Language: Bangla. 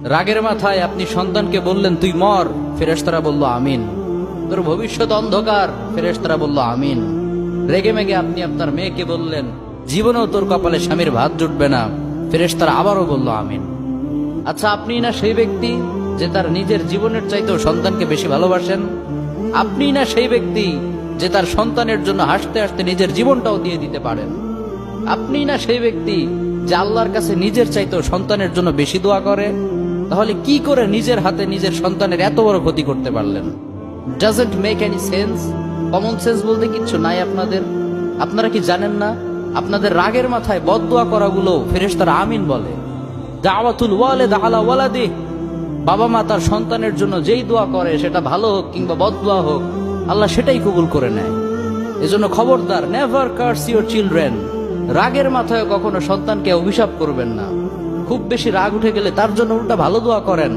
রাগের মাথায় আপনি সন্তানকে বললেন তুই মর, ফেরেশতারা বলল আমিন। তোর ভবিষ্যৎ অন্ধকার, ফেরেশতারা বলল আমিন। রেগে মেগে আপনি আপনার মেয়েকে বললেন জীবনেও তোর কপালে স্বামীর ভাত জুটবে না, ফেরেশতারা আবারও বলল আমিন। আচ্ছা, আপনি না সেই ব্যক্তি যে তার নিজের জীবনের চাইতেও সন্তানকে বেশি ভালোবাসেন? আপনি না সেই ব্যক্তি যে তার সন্তানের জন্য হাসতে হাসতে নিজের জীবনটাও দিয়ে দিতে পারেন? আপনি না সেই ব্যক্তি যে আল্লাহর কাছে নিজের চাইতেও সন্তানের জন্য বেশি দোয়া করে? তাহলে কি করে নিজের হাতে নিজের সন্তানের এত বড় ক্ষতি করতে পারলেন? Doesn't make any sense. Common sense বলতে কিচ্ছু নাই আপনাদের? আপনারা কি জানেন না আপনাদের রাগের মাথায় বদদোয়া করাগুলো ফেরেশতারা আমিন বলে? দাওয়াতুল ওয়ালিদ আলা ওয়ালাদি, বাবা মা তার সন্তানের জন্য যেই দোয়া করে সেটা ভালো হোক কিংবা বদদোয়া হোক, আল্লাহ সেটাই কবুল করে নেয়। এজন্য খবরদার, নেভার কার্স ইউর চিলড্রেন। রাগের মাথায় কখনো সন্তানকে অভিশাপ করবেন না। খুব বেশি রাগ উঠে গেলে তার জন্য উল্টা ভালো দোয়া করেন।